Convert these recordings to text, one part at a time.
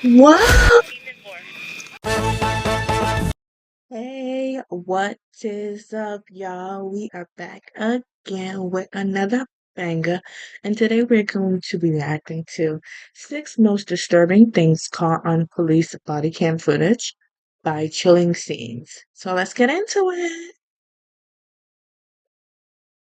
What? Hey, what is up, y'all? We are back again with another banger, and today we're going to be reacting to six most disturbing things caught on police body cam footage by chilling scenes. So let's get into it.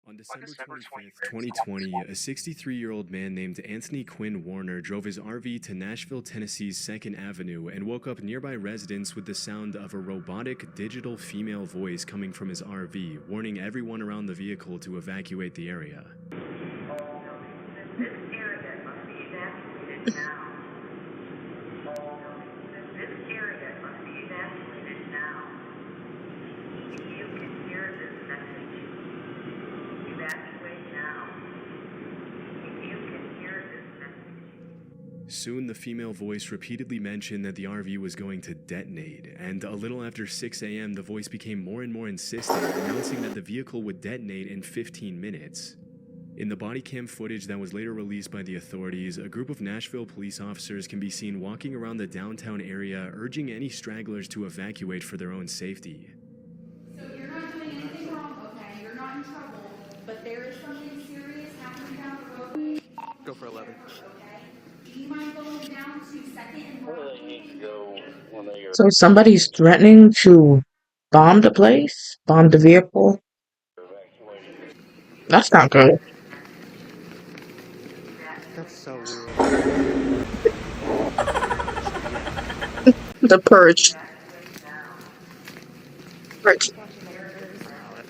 On December 25th, 2020, a 63-year-old man named Anthony Quinn Warner drove his RV to Nashville, Tennessee's 2nd Avenue and woke up nearby residents with the sound of a robotic digital female voice coming from his RV, warning everyone around the vehicle to evacuate the area. This area must be evacuated now. This area must be evacuated now. If you can hear this message, evacuate now. If you can hear this message. Soon, the female voice repeatedly mentioned that the RV was going to detonate, and a little after 6 a.m., the voice became more and more insistent, announcing that the vehicle would detonate in 15 minutes. In the body cam footage that was later released by the authorities, a group of Nashville police officers can be seen walking around the downtown area, urging any stragglers to evacuate for their own safety. So you're not doing anything wrong, okay? You're not in trouble, but there is something serious happening down the road. Go for 11. Okay? Do you mind going down to Second and Where do they need to go when they are So somebody's threatening to bomb the place, bomb the vehicle. evacuated? That's not good. That's so weird. The purge. Purge. Watching the very silent.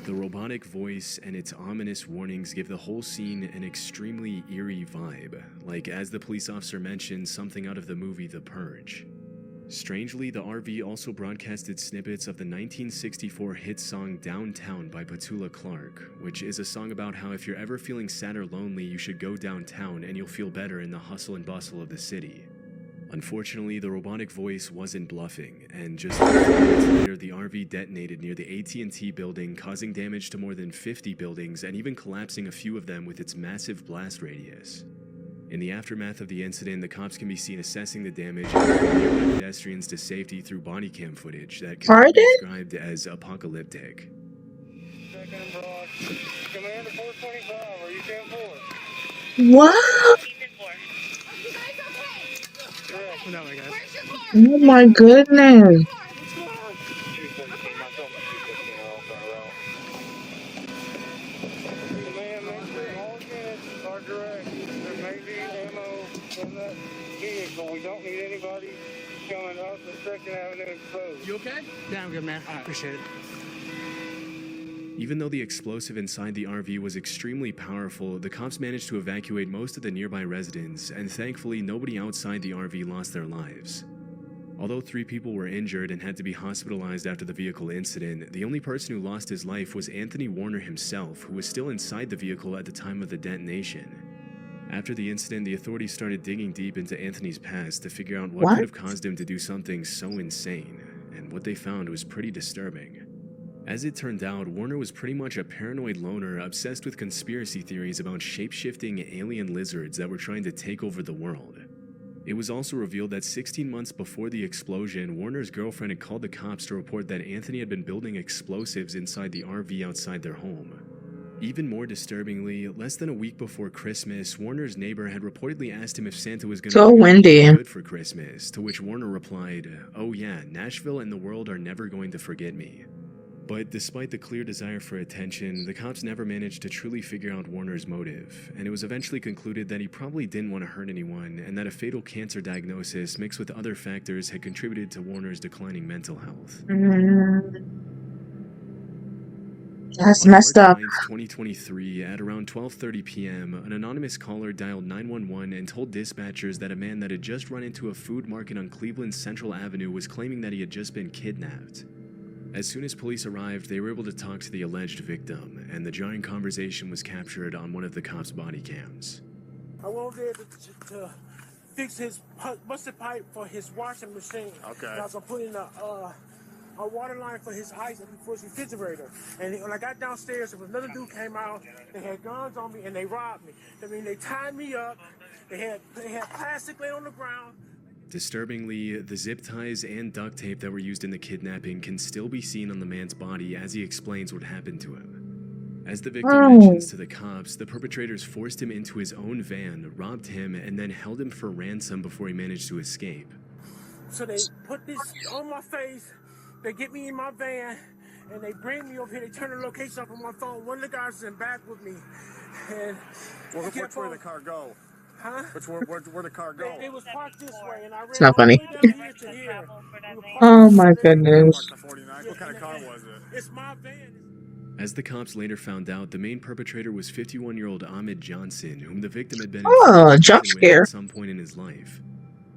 The robotic voice and its ominous warnings give the whole scene an extremely eerie vibe, like, as the police officer mentioned, something out of the movie The Purge. Strangely, the RV also broadcasted snippets of the 1964 hit song Downtown by Petula Clark, which is a song about how if you're ever feeling sad or lonely, you should go downtown and you'll feel better in the hustle and bustle of the city. Unfortunately, the robotic voice wasn't bluffing, and just 15 minutes later, the RV detonated near the AT&T building, causing damage to more than 50 buildings and even collapsing a few of them with its massive blast radius. In the aftermath of the incident, the cops can be seen assessing the damage and bringing nearby pedestrians to safety through body cam footage that can be Pardon? described as apocalyptic. Second and Broad. Commander 425, are you 10-4? What? You guys okay? Correct. No, I guess. Where's your car? Oh my goodness. 216, myself and 216 are all front row. Command, make sure all units are direct. There may be ammo in that vehicle. We don't need anybody coming up the 2nd Avenue exposed. You okay? Yeah, I'm good, man. I appreciate it. Even though the explosive inside the RV was extremely powerful, the cops managed to evacuate most of the nearby residents, and thankfully nobody outside the RV lost their lives. Although 3 people were injured and had to be hospitalized after the vehicle incident, the only person who lost his life was Anthony Warner himself, who was still inside the vehicle at the time of the detonation. After the incident, the authorities started digging deep into Anthony's past to figure out what could have caused him to do something so insane, and what they found was pretty disturbing. As it turned out, Warner was pretty much a paranoid loner obsessed with conspiracy theories about shape-shifting alien lizards that were trying to take over the world. It was also revealed that 16 months before the explosion, Warner's girlfriend had called the cops to report that Anthony had been building explosives inside the RV outside their home. Even more disturbingly, less than a week before Christmas, Warner's neighbor had reportedly asked him if Santa was going to So bring him windy. anything good for Christmas, to which Warner replied, "Oh yeah, Nashville and the world are never going to forget me." But despite the clear desire for attention, the cops never managed to truly figure out Warner's motive, and it was eventually concluded that he probably didn't want to hurt anyone, and that a fatal cancer diagnosis mixed with other factors had contributed to Warner's declining mental health. That's On messed March up. 9th, 2023, at around 12:30 p.m., an anonymous caller dialed 911 and told dispatchers that a man that had just run into a food market on Cleveland's Central Avenue was claiming that he had just been kidnapped. As soon as police arrived, they were able to talk to the alleged victim, and the jarring conversation was captured on one of the cops' body cams. I won't be able to fix his busted pipe for his washing machine. Okay. And I was putting a water line for his ice and for his refrigerator. And when I got downstairs, there was another dude came out. They had guns on me and they robbed me. I mean, they tied me up. They had plastic laying on the ground. Disturbingly, the zip ties and duct tape that were used in the kidnapping can still be seen on the man's body as he explains what happened to him. As the victim mentions to the cops, the perpetrators forced him into his own van, robbed him, and then held him for ransom before he managed to escape. So they put this on my face, they get me in my van, and they bring me over here. They turn the location up on my phone. One of the guys is in back with me. And which way the car go? Huh? Where the car go? It was parked this way, and I ran It's not all the funny. way down here to here. Oh my goodness. The 49. What kind of car was it? It's my van. As the cops later found out, the main perpetrator was 51-year-old Ahmed Johnson, whom the victim had been in Oh, jump with scare. at some point in his life.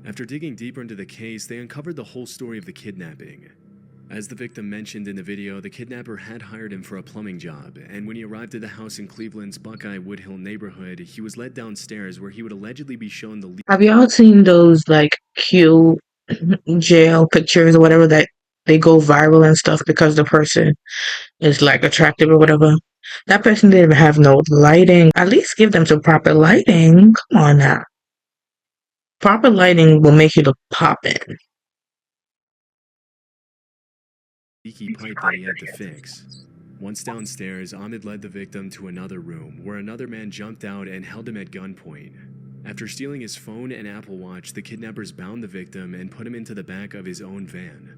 After digging deeper into the case, they uncovered the whole story of the kidnapping. As the victim mentioned in the video, the kidnapper had hired him for a plumbing job, and when he arrived at the house in Cleveland's Buckeye Woodhill neighborhood, he was led downstairs where he would allegedly be shown the Have y'all seen those like cute jail pictures or whatever that they go viral and stuff because the person is like attractive or whatever? That person didn't have no lighting. At least give them some proper lighting. Come on now. Proper lighting will make you look poppin'. leaky pipe that he had to fix. Once downstairs, Ahmed led the victim to another room, where another man jumped out and held him at gunpoint. After stealing his phone and Apple Watch, the kidnappers bound the victim and put him into the back of his own van.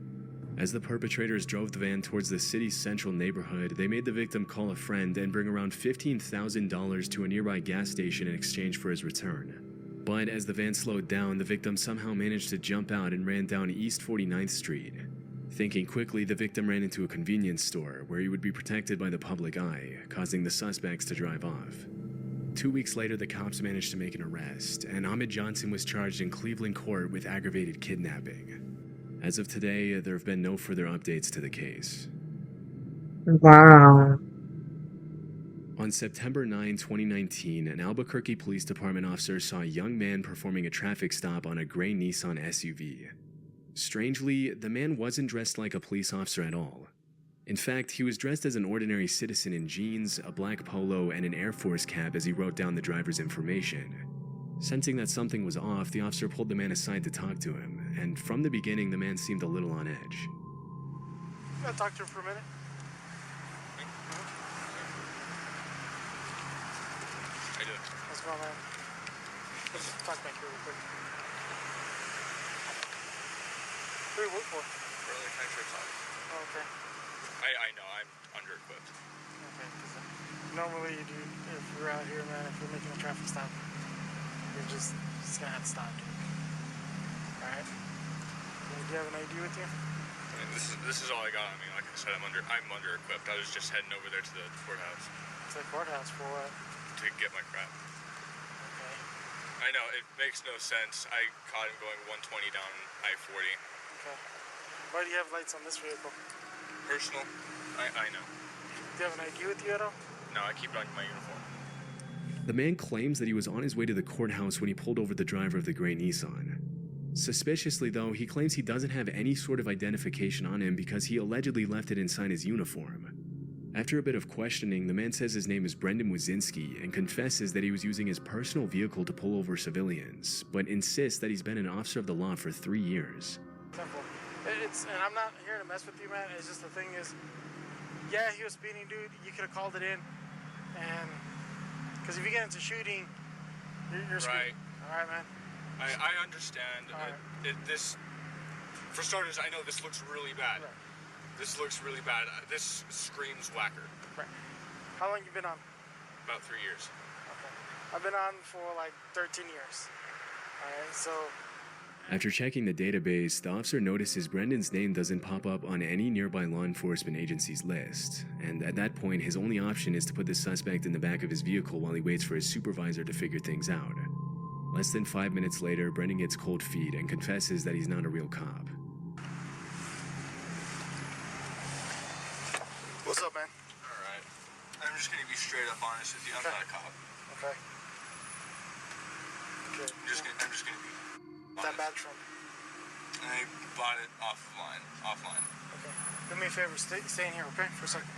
As the perpetrators drove the van towards the city's central neighborhood, they made the victim call a friend and bring around $15,000 to a nearby gas station in exchange for his return. But as the van slowed down, the victim somehow managed to jump out and ran down East 49th Street. Thinking quickly, the victim ran into a convenience store where he would be protected by the public eye, causing the suspects to drive off. 2 weeks later, the cops managed to make an arrest, and Ahmed Johnson was charged in Cleveland court with aggravated kidnapping. As of today, there have been no further updates to the case. Wow. On September 9, 2019, an Albuquerque Police Department officer saw a young man performing a traffic stop on a gray Nissan SUV. Strangely, the man wasn't dressed like a police officer at all. In fact, he was dressed as an ordinary citizen in jeans, a black polo, and an Air Force cap as he wrote down the driver's information. Sensing that something was off, the officer pulled the man aside to talk to him, and from the beginning, the man seemed a little on edge. Can I talk to him for a minute? I do. What's going on? Let's just talk back here real quick. Who do you work for? Early country talk. Oh, okay. I know, I'm under equipped. Okay, because normally you do, if you're out here, man, if you're making a traffic stop, you're just gonna have to stop, dude. Alright? Do you have an ID with you? I mean, this is all I got. I mean, like I said, I'm under equipped. I was just heading over there to the courthouse To the courthouse for what? to get my crap. Okay. I know, it makes no sense. I caught him going 120 down I-40. Okay. Why do you have lights on this vehicle? Personal, I know. Do you have an ID with you at all? No, I keep it on my uniform. The man claims that he was on his way to the courthouse when he pulled over the driver of the gray Nissan. Suspiciously, though, he claims he doesn't have any sort of identification on him because he allegedly left it inside his uniform. After a bit of questioning, the man says his name is Brendan Wazinski and confesses that he was using his personal vehicle to pull over civilians, but insists that he's been an officer of the law for 3 years. Simple. And I'm not here to mess with you, man. It's just the thing is, yeah, he was speeding, dude. You could have called it in, and because if you get into shooting, you're Right. All right, man. I understand. All right. This, for starters, I know this looks really bad. Right. This looks really bad. This screams whacker. Right. How long you been on? About 3 years. Okay. I've been on for like 13 years. All right, so. After checking the database, the officer notices Brendan's name doesn't pop up on any nearby law enforcement agency's list, and at that point, his only option is to put the suspect in the back of his vehicle while he waits for his supervisor to figure things out. Less than 5 minutes later, Brendan gets cold feet and confesses that he's not a real cop. What's up, man? Alright. I'm just gonna be straight up honest with you. I'm not a cop. Okay. Okay. I'm just gonna be That honest. badge from? I bought it offline. Do me a favor, stay in here, okay? For a second.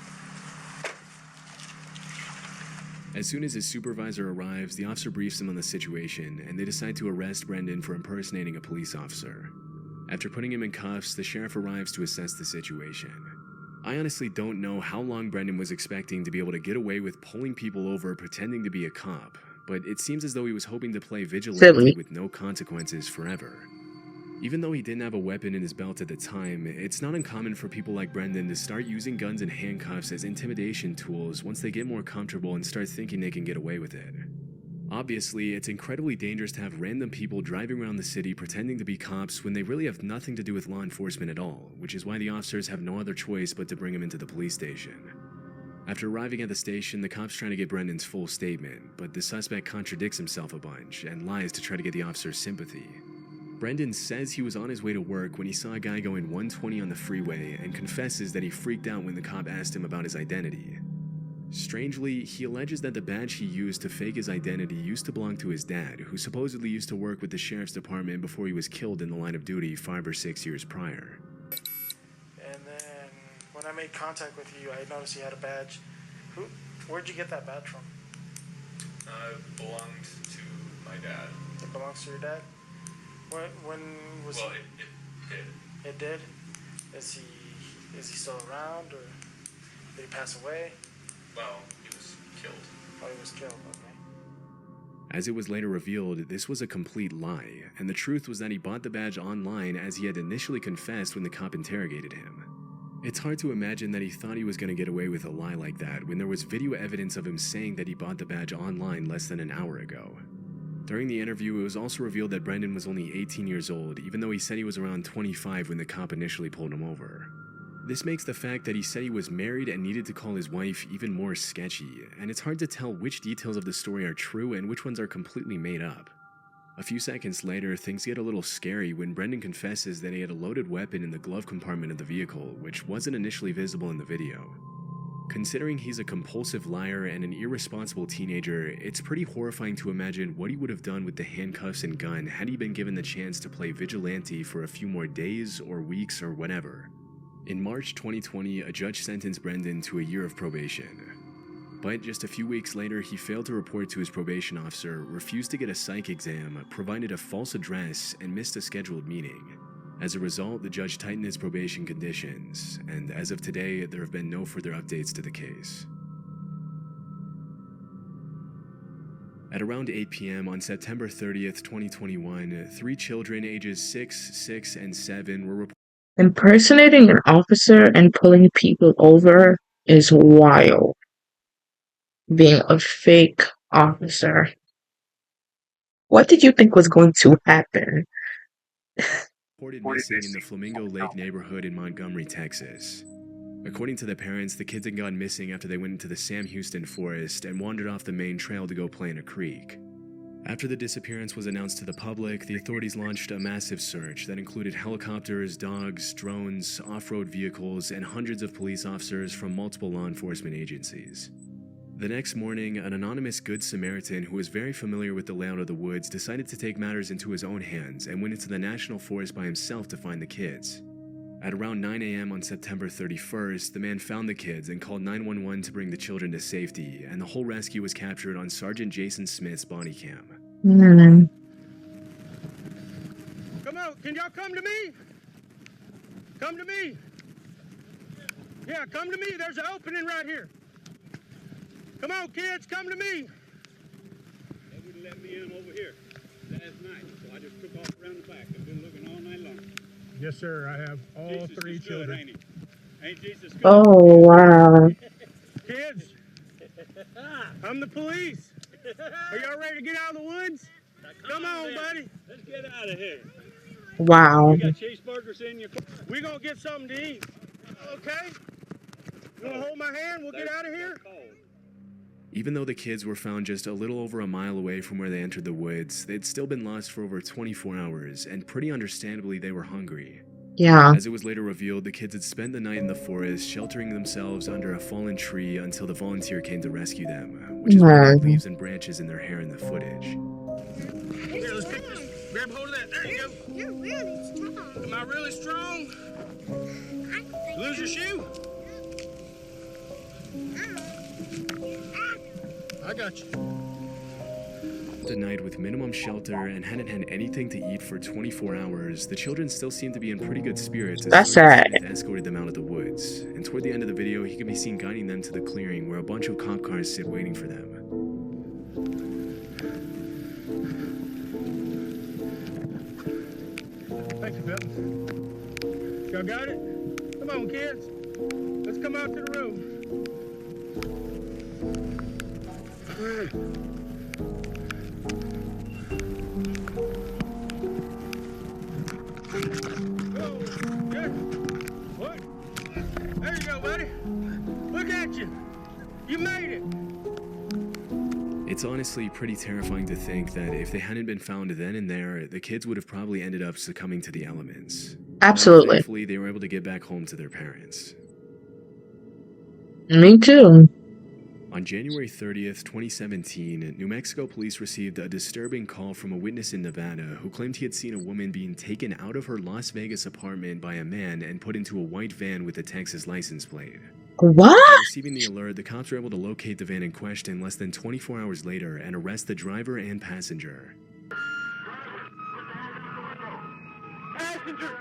As soon as his supervisor arrives, the officer briefs him on the situation, and they decide to arrest Brendan for impersonating a police officer. After putting him in cuffs, the sheriff arrives to assess the situation. I honestly don't know how long Brendan was expecting to be able to get away with pulling people over pretending to be a cop, but it seems as though he was hoping to play vigilante Silly. with no consequences forever. Even though he didn't have a weapon in his belt at the time, it's not uncommon for people like Brendan to start using guns and handcuffs as intimidation tools once they get more comfortable and start thinking they can get away with it. Obviously, it's incredibly dangerous to have random people driving around the city pretending to be cops when they really have nothing to do with law enforcement at all, which is why the officers have no other choice but to bring him into the police station. After arriving at the station, the cops try to get Brendan's full statement, but the suspect contradicts himself a bunch and lies to try to get the officer's sympathy. Brendan says he was on his way to work when he saw a guy going 120 on the freeway and confesses that he freaked out when the cop asked him about his identity. Strangely, he alleges that the badge he used to fake his identity used to belong to his dad, who supposedly used to work with the sheriff's department before he was killed in the line of duty 5 or 6 years prior. And then when I made contact with you, I noticed you had a badge. Where'd you get that badge from? It belonged to my dad. It belongs to your dad? When was Well, it did. It did? Is he still around, or did he pass away? Well, he was killed. Oh, he was killed, okay. As it was later revealed, this was a complete lie, and the truth was that he bought the badge online as he had initially confessed when the cop interrogated him. It's hard to imagine that he thought he was going to get away with a lie like that when there was video evidence of him saying that he bought the badge online less than an hour ago. During the interview, it was also revealed that Brendan was only 18 years old, even though he said he was around 25 when the cop initially pulled him over. This makes the fact that he said he was married and needed to call his wife even more sketchy, and it's hard to tell which details of the story are true and which ones are completely made up. A few seconds later, things get a little scary when Brendan confesses that he had a loaded weapon in the glove compartment of the vehicle, which wasn't initially visible in the video. Considering he's a compulsive liar and an irresponsible teenager, it's pretty horrifying to imagine what he would have done with the handcuffs and gun had he been given the chance to play vigilante for a few more days or weeks or whatever. In March 2020, a judge sentenced Brendan to a year of probation. But just a few weeks later, he failed to report to his probation officer, refused to get a psych exam, provided a false address, and missed a scheduled meeting. As a result, the judge tightened his probation conditions, and as of today, there have been no further updates to the case. At around 8 p.m. on September 30th, 2021, 3 children ages 6, 6, and 7 were reported. Impersonating an officer and pulling people over is wild. Being a fake officer. What did you think was going to happen? Reported missing in the Flamingo Lake neighborhood in Montgomery, Texas. According to the parents, the kids had gone missing after they went into the Sam Houston forest and wandered off the main trail to go play in a creek. After the disappearance was announced to the public, the authorities launched a massive search that included helicopters, dogs, drones, off-road vehicles, and hundreds of police officers from multiple law enforcement agencies. The next morning, an anonymous Good Samaritan who was very familiar with the layout of the woods decided to take matters into his own hands and went into the national forest by himself to find the kids. At around 9 a.m. on September 31st, the man found the kids and called 911 to bring the children to safety, and the whole rescue was captured on Sergeant Jason Smith's body cam. Come on, can y'all come to me? Come to me. Yeah, come to me. There's an opening right here. Come on, kids, come to me. They wouldn't let me in over here last night, so I just took off around the back. I've been looking all night long. Yes, sir. I have all Jesus 3 is good, children. ain't he? Ain't Jesus good? Oh, wow. Kids, I'm the police. Are y'all ready to get out of the woods? Come on, buddy. Let's get out of here. Wow. You got cheeseburgers in your car? We're going to get something to eat. Okay? You want to hold my hand? We'll get out of here? Even though the kids were found just a little over a mile away from where they entered the woods, they'd still been lost for over 24 hours, and pretty understandably they were hungry. Yeah. As it was later revealed, the kids had spent the night in the forest, sheltering themselves under a fallen tree until the volunteer came to rescue them, which is why they had leaves and branches in their hair in the footage. Here, let's pick this. Grab hold of that. There you go. You're really strong. Am I really strong? Lose your shoe? I got you. The night with minimum shelter and hadn't had anything to eat for 24 hours, the children still seemed to be in pretty good spirits as That's Sergeant sad. Smith escorted them out of the woods. And toward the end of the video, he can be seen guiding them to the clearing where a bunch of cop cars sit waiting for them. Thank you, fellas. Y'all got it? Come on, kids. Let's come out to the room. Go. Good. What? There you go, buddy. Look at you. You made it. It's honestly pretty terrifying to think that if they hadn't been found then and there, the kids would have probably ended up succumbing to the elements. Absolutely. Thankfully, they were able to get back home to their parents. Me too. On January 30th, 2017, New Mexico police received a disturbing call from a witness in Nevada who claimed he had seen a woman being taken out of her Las Vegas apartment by a man and put into a white van with a Texas license plate. What? After receiving the alert, the cops were able to locate the van in question less than 24 hours later and arrest the driver and passenger. Passenger.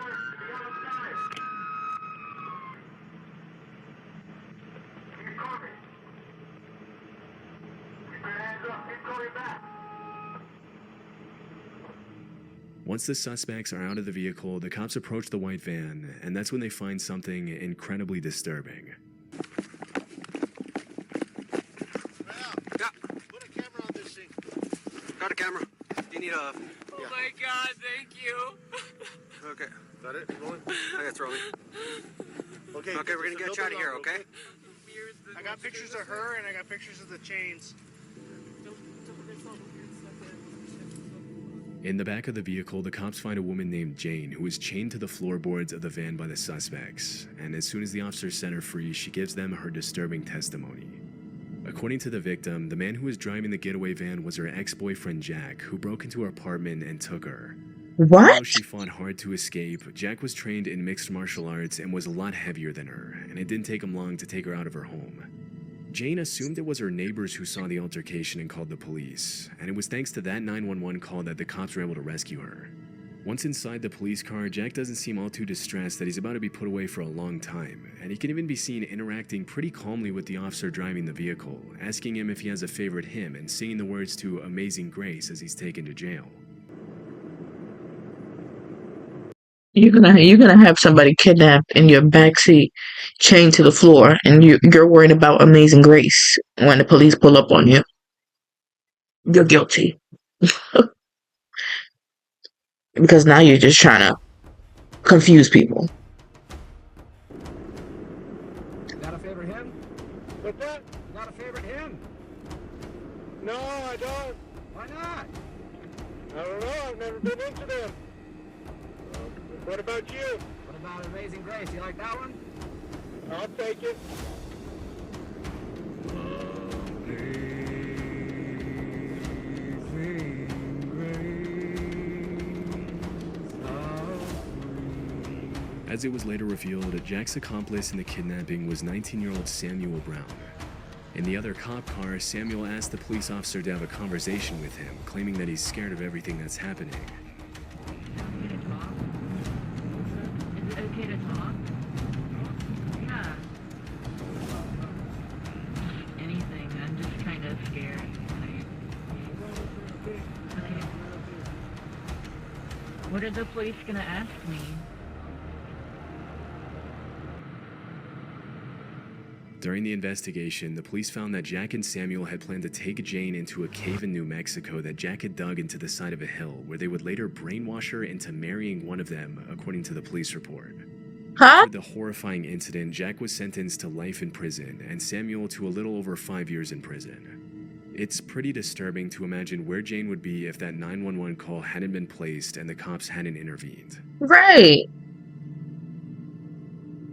Once the suspects are out of the vehicle, the cops approach the white van, and that's when they find something incredibly disturbing. Yeah. Put a camera on this thing. Got a camera. Do you need a... Oh my God, thank you. Okay. Got it? Rolling? Okay, it's rolling. Okay, we're gonna get you out of here, okay? I got pictures of her and I got pictures of the chains. In the back of the vehicle, the cops find a woman named Jane who is chained to the floorboards of the van by the suspects, and as soon as the officers set her free, she gives them her disturbing testimony. According to the victim, the man who was driving the getaway van was her ex-boyfriend Jack, who broke into her apartment and took her. What? Although she fought hard to escape, Jack was trained in mixed martial arts and was a lot heavier than her, and it didn't take him long to take her out of her home. Jane assumed it was her neighbors who saw the altercation and called the police, and it was thanks to that 911 call that the cops were able to rescue her. Once inside the police car, Jack doesn't seem all too distressed that he's about to be put away for a long time, and he can even be seen interacting pretty calmly with the officer driving the vehicle, asking him if he has a favorite hymn and singing the words to Amazing Grace as he's taken to jail. You're gonna have somebody kidnapped in your backseat, chained to the floor, and you're worried about Amazing Grace when the police pull up on you. You're guilty. Because now you're just trying to confuse people. Got a favorite hymn? What's that? Got a favorite hymn? No, I don't. Why not? I don't know. I've never been into them. What about you? What about Amazing Grace? You like that one? I'll take it. As it was later revealed, Jack's accomplice in the kidnapping was 19-year-old Samuel Brown. In the other cop car, Samuel asked the police officer to have a conversation with him, claiming that he's scared of everything that's happening. Is it okay to talk? Yeah. Anything. I'm just kind of scared. Okay. What are the police gonna ask me? During the investigation, the police found that Jack and Samuel had planned to take Jane into a cave in New Mexico that Jack had dug into the side of a hill, where they would later brainwash her into marrying one of them, according to the police report. Huh? For the horrifying incident, Jack was sentenced to life in prison, and Samuel to a little over 5 years in prison. It's pretty disturbing to imagine where Jane would be if that 911 call hadn't been placed and the cops hadn't intervened. Right.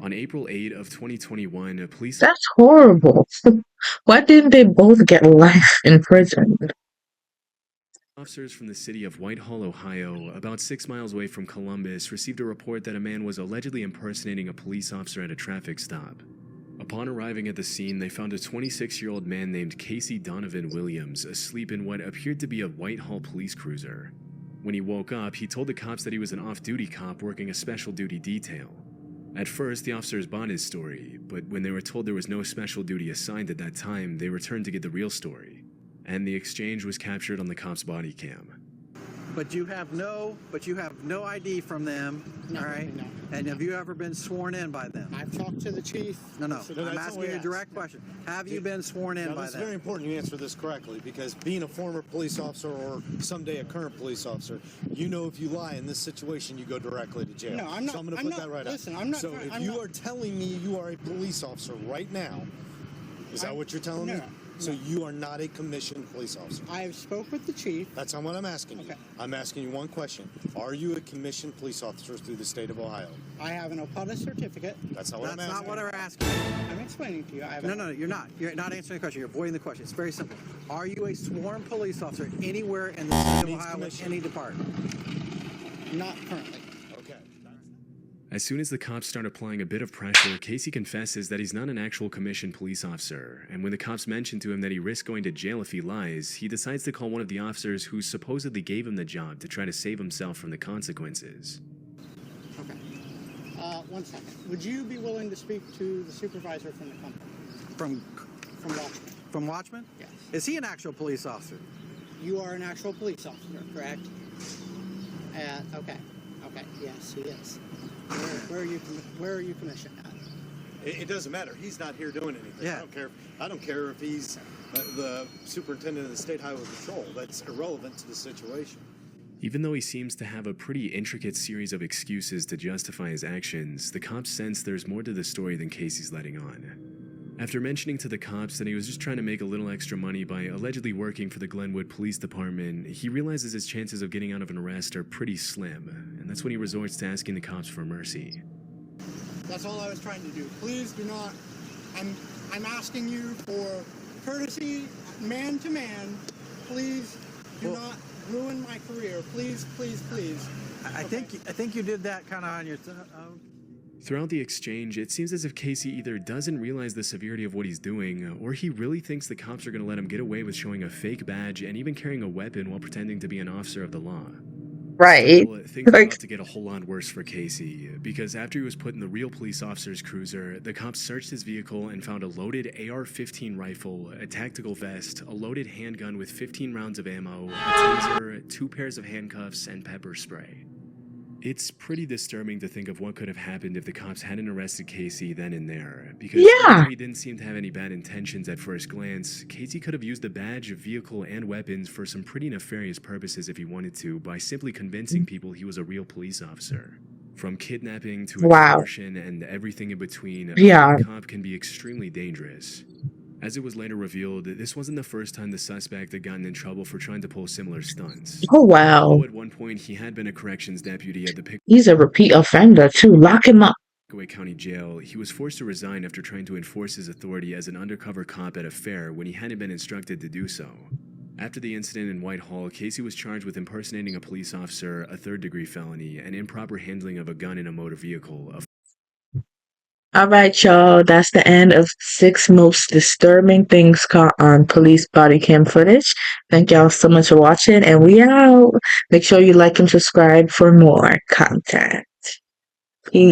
On April 8 of 2021, police... That's horrible. Why didn't they both get life in prison? Officers from the city of Whitehall, Ohio, about 6 miles away from Columbus, received a report that a man was allegedly impersonating a police officer at a traffic stop. Upon arriving at the scene, they found a 26-year-old man named Casey Donovan Williams asleep in what appeared to be a Whitehall police cruiser. When he woke up, he told the cops that he was an off-duty cop working a special duty detail. At first, the officers bought his story, but when they were told there was no special duty assigned at that time, they returned to get the real story. And the exchange was captured on the cop's body cam. But you have no ID from them, No, all right? no. And have you ever been sworn in by them? I've talked to the chief. No. So I'm that's asking all you a I direct asked. question. Have you been sworn in Now, by it's them? very important you answer this correctly, because being a former police officer or someday a current police officer, you know if you lie in this situation, you go directly to jail. No, I'm not. So I'm going to put that right Listen, out. I'm not. So trying- if I'm you not, are telling me you are a police officer right now, is that what you're telling me? No. So you are not a commissioned police officer. I have spoke with the chief. That's not what I'm asking you. Okay. I'm asking you one question. Are you a commissioned police officer through the state of Ohio? I have an OPUDA certificate. That's not what I'm That's asking. not what we're asking. I'm explaining to you. I have No, you're not. You're not answering the question. You're avoiding the question. It's very simple. Are you a sworn police officer anywhere in the state of Means Ohio with commission. any department? Not currently. Okay. As soon as the cops start applying a bit of pressure, Casey confesses that he's not an actual commissioned police officer, and when the cops mention to him that he risks going to jail if he lies, he decides to call one of the officers who supposedly gave him the job to try to save himself from the consequences. Okay. 1 second. Would you be willing to speak to the supervisor from the company? From Watchman? From Watchman? Yes. Is he an actual police officer? You are an actual police officer, correct? Okay. Okay. Yes, he is. Where are you commissioned at? It doesn't matter. He's not here doing anything. Yeah. I don't care if he's the superintendent of the state highway patrol. That's irrelevant to the situation. Even though he seems to have a pretty intricate series of excuses to justify his actions, the cops sense there's more to the story than Casey's letting on. After mentioning to the cops that he was just trying to make a little extra money by allegedly working for the Glenwood Police Department, he realizes his chances of getting out of an arrest are pretty slim, and that's when he resorts to asking the cops for mercy. That's all I was trying to do. Please do not. I'm asking you for courtesy, man to man. Please do not ruin my career. Please, please, please. I think you did that kind of on your own. Throughout the exchange, it seems as if Casey either doesn't realize the severity of what he's doing, or he really thinks the cops are going to let him get away with showing a fake badge and even carrying a weapon while pretending to be an officer of the law. Right. Still, things are about to get a whole lot worse for Casey, because after he was put in the real police officer's cruiser, the cops searched his vehicle and found a loaded AR-15 rifle, a tactical vest, a loaded handgun with 15 rounds of ammo, a taser, 2 pairs of handcuffs, and pepper spray. It's pretty disturbing to think of what could have happened if the cops hadn't arrested Casey then and there, because although he didn't seem to have any bad intentions at first glance, Casey could have used the badge, vehicle, and weapons for some pretty nefarious purposes if he wanted to, by simply convincing people he was a real police officer. From kidnapping to extortion and everything in between, a cop can be extremely dangerous. As it was later revealed, this wasn't the first time the suspect had gotten in trouble for trying to pull similar stunts. Oh, wow. Although at one point he had been a corrections deputy at the He's a repeat offender, too. Lock him up. Pickaway County Jail, he was forced to resign after trying to enforce his authority as an undercover cop at a fair when he hadn't been instructed to do so. After the incident in Whitehall, Casey was charged with impersonating a police officer, a third-degree felony, and improper handling of a gun in a motor vehicle. All right, y'all. That's the end of 6 most disturbing things caught on police body cam footage. Thank y'all so much for watching, and we out. Make sure you like and subscribe for more content. Peace.